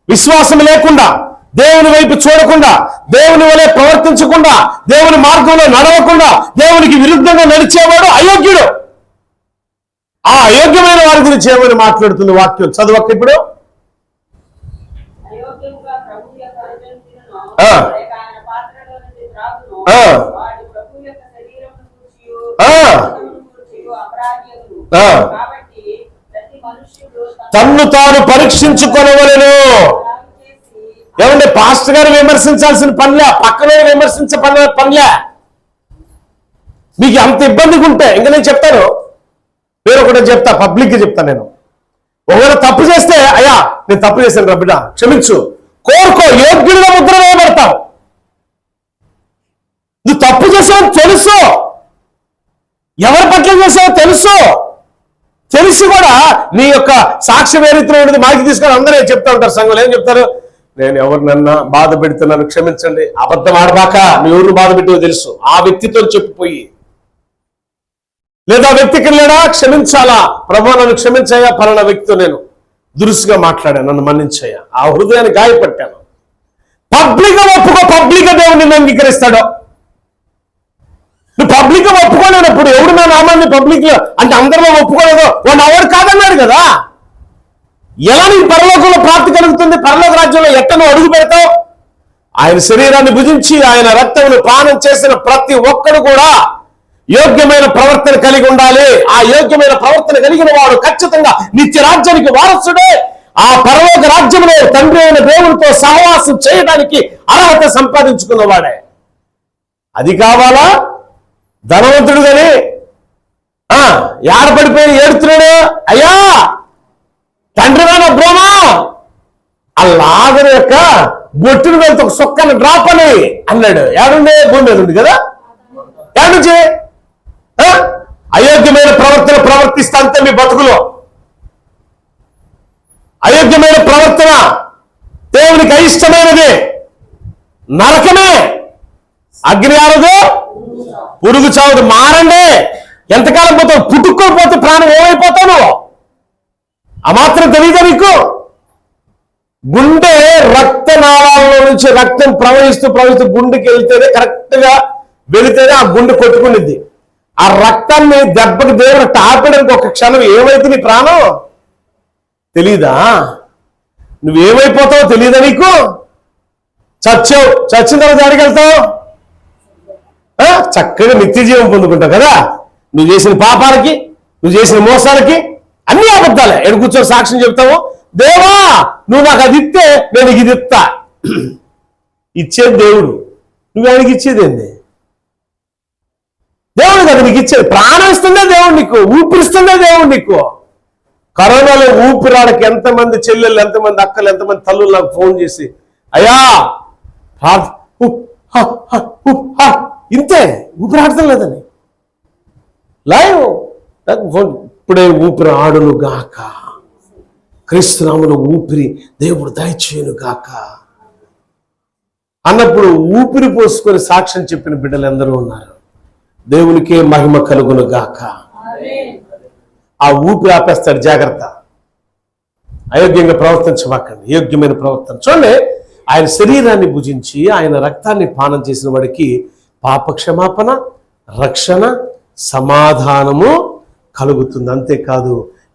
విశ్వాసం లేకుండా, దేవుని వైపు చూడకుండా, దేవుని వలె ప్రవర్తించకుండా, దేవుని మార్గంలో నడవకుండా, దేవునికి విరుద్ధంగా నడిచేవాడు అయోగ్యుడు. ఆ అయోగ్యమైన వారి గురించి ఏమని మాట్లాడుతుంది వాక్యం? చదవక ఇప్పుడు. తన్ను తాను పరీక్షించుకొనవలెను. ఏమంటే పాస్టర్ గారు విమర్శించాల్సిన పనిలే, పక్కన విమర్శించే పనిలే. మీకు అంత ఇబ్బందిగా ఉంటే ఇంకా నేను చెప్తాను, పేరు ఒకటే చెప్తా, పబ్లిక్గా చెప్తాను. నేను ఒకవేళ తప్పు చేస్తే, అయ్యా నేను తప్పు చేశాను రా బిడ్డ క్షమించు, కోరుకో, యోగ్యుడిగా ముద్ర వేయబడతావు. నువ్వు తప్పు చేసావు తెలుసు, ఎవరి పట్ల చేసావో తెలుసు, తెలిసి కూడా నీ యొక్క సాక్ష్యం ఏ రీతిలో ఉండేది మాకు తీసుకొని అందరూ చెప్తా ఉంటారు. సంఘంలో ఏం చెప్తారు? నేను ఎవరినన్నా బాధ పెడుతున్నాను క్షమించండి. అబద్ధం ఆడబాక, నువ్వు ఎవరు బాధ పెట్టావో తెలుసు. ఆ వ్యక్తితో చెప్పిపోయి, లేదా వ్యక్తికి లేడా క్షమించాలా, ప్రభు నన్ను క్షమించాయా, పలానా వ్యక్తితో నేను దురుసుగా మాట్లాడాను, నన్ను మన్నించాయా, ఆ హృదయాన్ని గాయపట్టాను. పబ్లిక్ ఒప్పుకో, పబ్లిక్ దేవుడిని అంగీకరిస్తాడో. నువ్వు పబ్లిక్ ఒప్పుకోలేనప్పుడు ఎవడు నా నామాన్ని పబ్లిక్ లో అంటే అందరిలో ఒప్పుకోలేదో వాడు ఎవరు కాదన్నాడు కదా. ఎలా నీకు పరలోకంలో ప్రాప్తి కలుగుతుంది? పరలోక రాజ్యంలో ఎట్ట నువ్వు అడుగు పెడతావు? ఆయన శరీరాన్ని భుజించి ఆయన రక్తమును పానం చేసిన ప్రతి ఒక్కడు కూడా యోగ్యమైన ప్రవర్తన కలిగి ఉండాలి. ఆ యోగ్యమైన ప్రవర్తన కలిగిన వాడు ఖచ్చితంగా నిత్య రాజ్యానికి వారసుడే. ఆ పరలోక రాజ్యంలో తండ్రి అయిన దేవునితో సహవాసం చేయడానికి అర్హత సంపాదించుకున్నవాడే. అది కావాలా? ధనవంతుడు కానీ ఏడపడిపోయి ఏడుతున్నాడు, అయ్యా తండ్రి నా బ్రోమా అలాగని యొక్క బొట్టును వెళ్తే ఒక సొక్కని డ్రాప్ అని అన్నాడు. ఏడుండే? భూమి మీద ఉంది కదా. ఏడు నుంచి అయోగ్యమైన ప్రవర్తన ప్రవర్తిస్తే అంతే మీ బతుకులో. అయోగ్యమైన ప్రవర్తన దేవునికి అయిష్టమైనది, నరకమే. అగ్ని ఆరదు, పురుగు చావదు. మారండి. ఎంతకాలం పోతావు? పుట్టుకోకపోతే ప్రాణం ఏమైపోతావు? ఆ మాత్రం తెలియదా నీకు? గుండె రక్తనాళాల్లో నుంచి రక్తం ప్రవహిస్తూ గుండెకి వెళ్తేనే, కరెక్ట్ గా వెళితేనే ఆ గుండె కొట్టుకునిద్ది. ఆ రక్తాన్ని దెబ్బకి దేవుడు తాపడానికి ఒక క్షణం ఏమైతే నీ ప్రాణం తెలీదా? నువ్వేమైపోతావో తెలీదా నీకు? చచ్చావు, చచ్చిన తర్వాత ఎక్కడికి వెళ్తావు? చక్కగా నిత్య జీవం పొందుకుంటావు కదా. నువ్వు చేసిన పాపాలకి, నువ్వు చేసిన మోసాలకి అన్ని అబద్ధాలే. ఎక్కడ కూర్చొని సాక్ష్యం చెప్తావు, దేవా నువ్వు నాకు అది ఇస్తే నేను ఇది ఇస్తా. ఇచ్చేది దేవుడు, నువ్వు ఆయనకి ఇచ్చేది ఏంది? దేవుడు కదా నీకు ఇచ్చేది. ప్రాణం ఇస్తుందే దేవుడు నీకు, ఊపిరిస్తుందే దేవుడు నీకు. కరోనాలో ఊపిరాడకి ఎంతమంది చెల్లెళ్ళు, ఎంతమంది అక్కలు, ఎంతమంది తల్లులు నాకు ఫోన్ చేసి, అయ్యా ఇంతే ఊపిరాడటం లేదని లైవ్ నాకు ఫోన్. ఇప్పుడే ఊపిరి ఆడును గాక, క్రీస్తునామములో ఊపిరి దేవుడు దయచేయును గాక అన్నప్పుడు ఊపిరి పోసుకొని సాక్ష్యం చెప్పిన బిడ్డలు ఎందరూ ఉన్నారు. దేవునికే మహిమ కలుగును గాక. ఆ ఊపిరి ఆపేస్తాడు. జాగ్రత్త, అయోగ్యంగా ప్రవర్తించబాకండి. యోగ్యమైన ప్రవర్తన చూడండి. ఆయన శరీరాన్ని భుజించి ఆయన రక్తాన్ని పానం చేసిన వాడికి పాప క్షమాపణ, రక్షణ, సమాధానము కలుగుతుంది. అంతేకాదు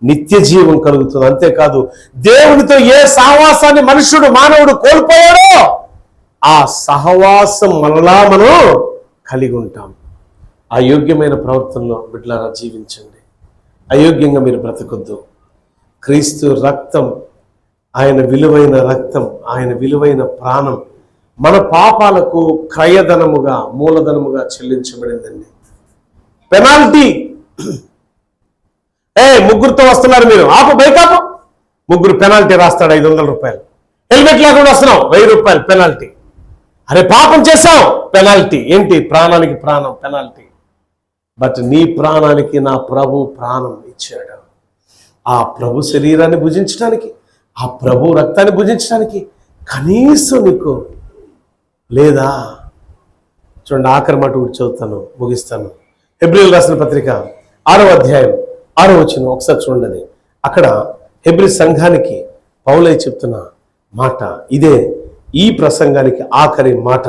నిత్య జీవం కలుగుతుంది. అంతేకాదు దేవునితో ఏ సహవాసాన్ని మానవుడు కోల్పోయాడో ఆ సహవాసం మనలా మనం కలిగి ఉంటాం. ఆ యోగ్యమైన ప్రవర్తనలో బిడ్డలారా జీవించండి. అయోగ్యంగా మీరు బ్రతకొద్దు. క్రీస్తు రక్తం, ఆయన విలువైన రక్తం, ఆయన విలువైన ప్రాణం మన పాపాలకు క్రయధనముగా, మూలధనముగా చెల్లించబడిందండి. పెనాల్టీ. ముగ్గురుతో వస్తున్నారు మీరు, ఆపు, బైకాపు. ముగ్గురు పెనాల్టీ రాస్తాడు, 500 రూపాయలు. హెల్మెట్ లేకుండా వస్తున్నావు, 1000 రూపాయలు పెనాల్టీ. అరే పాపం చేశావు, పెనాల్టీ. ఏంటి? ప్రాణానికి ప్రాణం పెనాల్టీ. బట్ నీ ప్రాణానికి నా ప్రభు ప్రాణం ఇచ్చాడు. ఆ ప్రభు శరీరాన్ని భుజించడానికి, ఆ ప్రభు రక్తాన్ని భుజించడానికి కనీసం నీకు లేదా? చూడండి, ఆఖరి మాట కూడా చదువుతాను, ముగిస్తాను. హెబ్రీయులకు రాసిన పత్రిక 6వ అధ్యాయం 6వ వచనం ఒకసారి చూడండి. అక్కడ హెబ్రీ సంఘానికి పౌలయ్య చెప్తున్న మాట ఇదే, ఈ ప్రసంగానికి ఆఖరి మాట.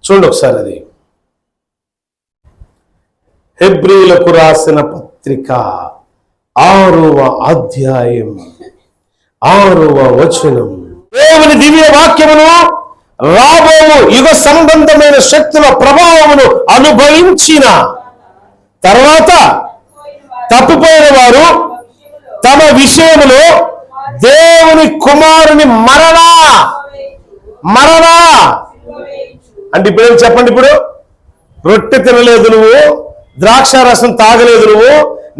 చూడండి ఒకసారి అది. హెబ్రీయులకు రాసిన పత్రిక 6వ అధ్యాయం 6వ వచనం. దేవుని దివ్య వాక్యమును రాబోవు యుగ సంబంధమైన శక్తుల ప్రభావమును అనుభవించిన తర్వాత తప్పిపోయిన వారు తమ విషయములో దేవుని కుమారుని మరణా అంటే ఇప్పుడు చెప్పండి. ఇప్పుడు రొట్టె తినలేదు నువ్వు, ద్రాక్ష రసం తాగలేదు నువ్వు,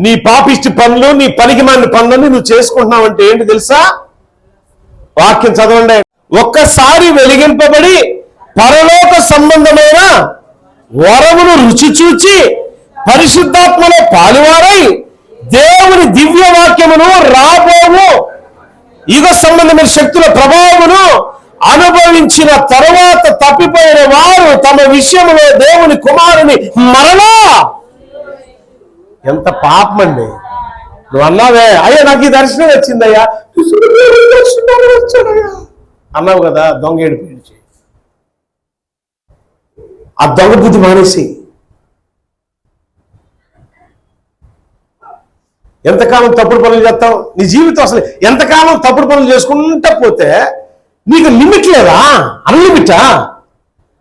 నీ పాపిష్టి పనులు, నీ పనికిమాలిన పనులని నువ్వు చేసుకుంటున్నావంటే ఏంటి తెలుసా? వాక్యం చదవండి. ఒక్కసారి వెలిగింపబడి పరలోక సంబంధమైన వరమును రుచి చూచి పరిశుద్ధాత్మలో పాలువారై దేవుని దివ్య వాక్యమును రాబోవు యుగ సంబంధమైన శక్తుల ప్రభావమును అనుభవించిన తరువాత తప్పిపోయిన వారు తమ విషయంలో దేవుని కుమారుని మరణా. ఎంత పాపం అండి! నువ్వు అన్నావే, అయ్యా నాకు ఈ దర్శనం వచ్చిందయ్యా, అన్నావు కదా, దొంగ ఏడు పీడిచి. ఆ దొంగ బుద్ధి మానేసి ఎంతకాలం తప్పుడు పనులు చేస్తావు? నీ జీవితం అసలు ఎంతకాలం తప్పుడు పనులు చేసుకుంటా పోతే నీకు లిమిట్ లేదా? అన్లిమిటా?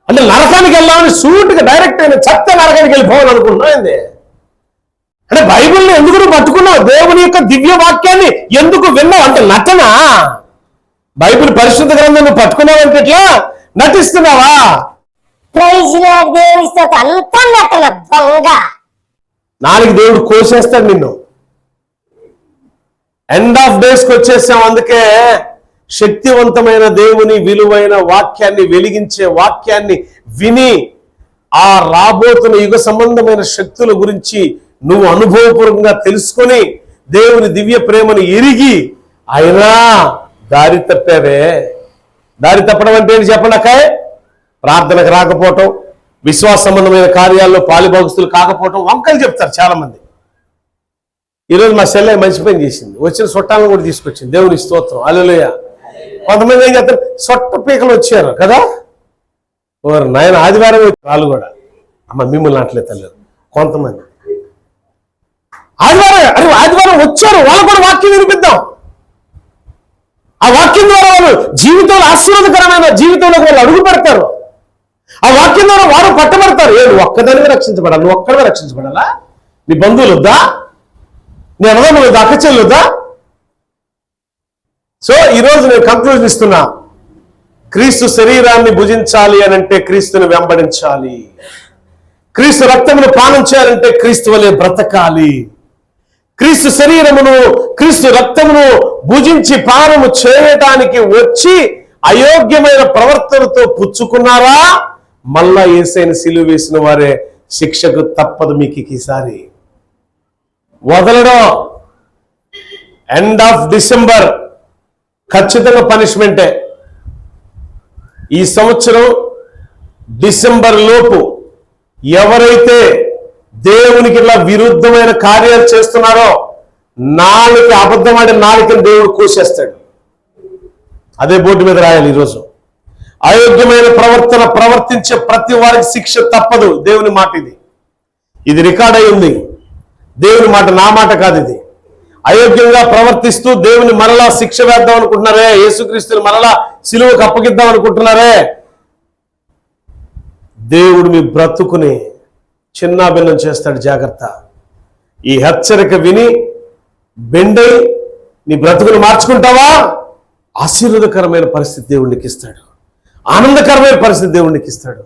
అంటే నరకానికి వెళ్ళామని సూటుగా డైరెక్ట్ అయిన చెత్త నరకానికి వెళ్ళిపోవాలనుకుంటున్నావు ఏంది? అంటే బైబిల్ని ఎందుకు పట్టుకున్నావు? దేవుని యొక్క దివ్య వాక్యాన్ని ఎందుకు విన్నావు? అంటే నటనా? బైబిల్ పరిశుద్ధ గ్రంథాన్ని పట్టుకున్నావంటే ఎట్లా? నటిస్తున్నావా? నాలుగు దేవుడు కోసేస్తాడు నిన్ను. ఎండ్ ఆఫ్ డేస్కి వచ్చేసాం. అందుకే శక్తివంతమైన దేవుని విలువైన వాక్యాన్ని, వెలిగించే వాక్యాన్ని విని ఆ రాబోతున్న యుగ సంబంధమైన శక్తుల గురించి నువ్వు అనుభవపూర్వకంగా తెలుసుకొని దేవుని దివ్య ప్రేమను ఎరిగి అయినా దారి తప్పావే. దారి తప్పడం అంటే ఏంటి చెప్పండి అక్కాయ్? ప్రార్థనకు రాకపోవటం, విశ్వాస సంబంధమైన కార్యాల్లో పాలిభాగస్తులు కాకపోవటం వంకలు చెప్తారు చాలా మంది. ఈరోజు మా చెల్లె మంచి పని చేసింది, వచ్చిన చుట్టాలను కూడా తీసుకొచ్చింది. దేవుని స్తోత్రం, హల్లెలూయా. కొంతమంది ఏం చేస్తారు, సొట్ట పీకలు వచ్చారు కదా, నాయన ఆదివారం వాళ్ళు కూడా, అమ్మ మిమ్మల్ని అట్లే తల్లి, కొంతమంది ఆదివారం వచ్చారు, వాళ్ళు కూడా వాక్యం వినిపిద్దాం. ఆ వాక్యం ద్వారా వాళ్ళు జీవితంలో ఆశీర్వాదకరమైన జీవితంలో వాళ్ళు అడుగు పెడతారు. ఆ వాక్యం ద్వారా వారు పట్టబడతారు. నువ్వు ఒక్కదానివే రక్షించబడాలి, నువ్వు ఒక్కడవే రక్షించబడాలా? నీ బంధువులు వద్దా? నీ అన్నదమ్ములు వద్దా? అక్కచెల్లు వద్దా? సో ఈరోజు నేను కంక్లూజన్ ఇస్తున్నా. క్రీస్తు శరీరాన్ని భుజించాలి అనంటే క్రీస్తుని వెంబడించాలి. క్రీస్తు రక్తమును పానం చేయాలంటే క్రీస్తు వలె బ్రతకాలి. క్రీస్తు శరీరమును, క్రీస్తు రక్తమును భుజించి పానము చేయటానికి వచ్చి అయోగ్యమైన ప్రవర్తనతో పుచ్చుకున్నారా? మళ్ళా యేసయ్యను సిలువ వేసిన వారే శిక్షకు తప్పదు. మీకు ఈసారి వదలడం. ఎండ్ ఆఫ్ డిసెంబర్ ఖచ్చితంగా పనిష్మెంటే. ఈ సంవత్సరం డిసెంబర్ లోపు ఎవరైతే దేవునికి ఇలా విరుద్ధమైన కార్యాలు చేస్తున్నారో నాలుగు అబద్ధమైన నాలుకని దేవుడు కోసేస్తాడు. అదే బోర్డు మీద రాయాలి ఈరోజు. అయోగ్యమైన ప్రవర్తన ప్రవర్తించే ప్రతి వారికి శిక్ష తప్పదు. దేవుని మాట ఇది. ఇది రికార్డ్ అయి ఉంది. దేవుని మాట, నా మాట కాదు ఇది. అయోగ్యంగా ప్రవర్తిస్తూ దేవుని మరలా శిక్ష వేద్దాం అనుకుంటున్నారే, యేసుక్రీస్తుని మరలా సిలువకు అప్పగిద్దాం అనుకుంటున్నారే, దేవుడు మీ బ్రతుకుని చిన్నాభిన్నం చేస్తాడు. జాగ్రత్త. ఈ హెచ్చరిక విని బెండై నీ బ్రతుకును మార్చుకుంటావా, ఆశీర్వాదకరమైన పరిస్థితి దేవునికి ఇస్తాడు, ఆనందకరమైన పరిస్థితి దేవునికి ఇస్తాడు.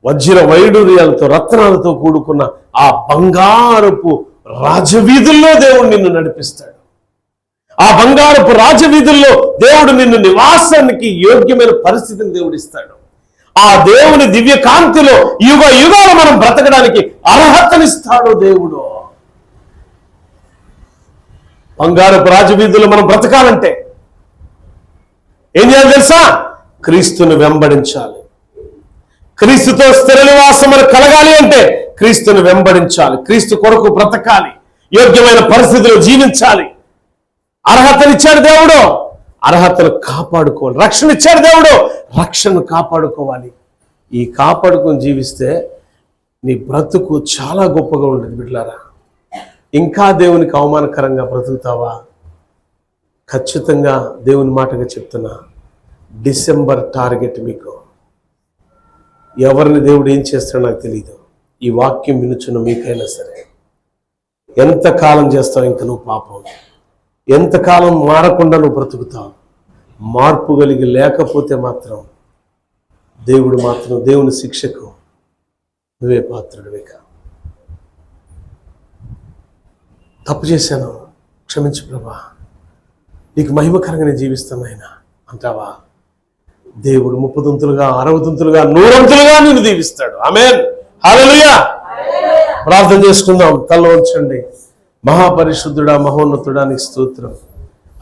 వజ్ర వైడూర్యాలతో రత్నాలతో కూడుకున్న ఆ బంగారపు రాజవీధుల్లో దేవుడు నిన్ను నడిపిస్తాడు. ఆ బంగారపు రాజవీధుల్లో దేవుడు నిన్ను నివాసానికి యోగ్యమైన పరిస్థితిని దేవుడు ఇస్తాడు. ఆ దేవుని దివ్య కాంతిలో యుగ యుగాలు మనం బ్రతకడానికి అర్హతనిస్తాడు దేవుడు. బంగారపు రాజవీధుల్లో మనం బ్రతకాలంటే ఏం చేయాలి తెలుసా? క్రీస్తుని వెంబడించాలి. క్రీస్తుతో స్థిర నివాసం మనకు కలగాలి అంటే క్రీస్తుని వెంబడించాలి. క్రీస్తు కొరకు బ్రతకాలి. యోగ్యమైన పరిస్థితిలో జీవించాలి. అర్హతనిచ్చాడు దేవుడు, అర్హతను కాపాడుకోవాలి. రక్షణ ఇచ్చాడు దేవుడు, రక్షణను కాపాడుకోవాలి. ఈ కాపాడుకొని జీవిస్తే నీ బ్రతుకు చాలా గొప్పగా ఉంటుంది బిడ్డలారా. ఇంకా దేవునికి అవమానకరంగా బ్రతుకుతావా? ఖచ్చితంగా దేవుని మాటగా చెప్తున్నా, డిసెంబర్ టార్గెట్ మీకు. ఎవరిని దేవుడు ఏం చేస్తాడో నాకు తెలియదు. ఈ వాక్యం వినుచున్న మీకైనా సరే, ఎంతకాలం చేస్తావు ఇంక నువ్వు పాపం? ఎంతకాలం మారకుండా నువ్వు బ్రతుకుతావు? మార్పు కలిగి లేకపోతే మాత్రం దేవుని శిక్షకు నువ్వే పాత్రుడివి. తప్పు చేశాను, క్షమించు ప్రభా, నీకు మహిమకరంగా నేను జీవిస్తాను ఆయన అంటావా? దేవుడు 30 దంతులుగా 60 దంతులుగా 100 దంతులుగా నిన్ను దీవిస్తాడు. ఆమేన్, హల్లెలూయా. ప్రార్థన చేసుకుందాం. తల వంచండి. మహాపరిశుద్ధుడా, మహోన్నతుడా, నీకు స్తోత్రం.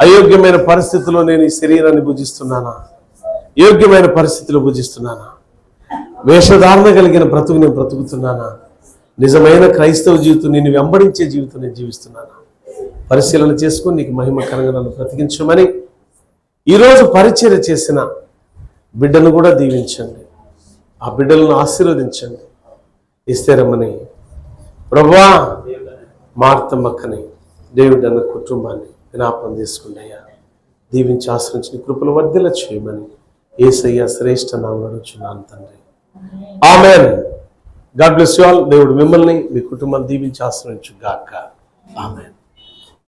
అయోగ్యమైన పరిస్థితిలో నేను ఈ శరీరాన్ని భుజిస్తున్నానా? యోగ్యమైన పరిస్థితిలో భుజిస్తున్నానా? వేషధారణ కలిగిన బ్రతుకు నేను బ్రతుకుతున్నానా? నిజమైన క్రైస్తవ జీవితం, నిన్ను వెంబడించే జీవితం నేను జీవిస్తున్నానా? పరిశీలన చేసుకుని నీకు మహిమకరంగా నన్ను బ్రతికించమని ఈరోజు పరిచర్య చేసిన బిడ్డను కూడా దీవించండి. ఆ బిడ్డలను ఆశీర్వదించండి. ఇస్తేరమ్మని ప్రభువా, మార్తమ్మక్కని, డేవిడ్ అన్న కుటుంబాన్ని జ్ఞాపకం చేసుకుని అయ్యా దీవించి ఆశ్రయించిన కృపను వర్ధిల్ల చేయమని యేసయ్య శ్రేష్ఠ నామములో అడుగుచున్నాను తండ్రి. ఆమేన్. God bless you all. దేవుడు మిమ్మల్ని మీ కుటుంబాన్ని దీవించి ఆశ్రయించు గాక. ఆమేన్.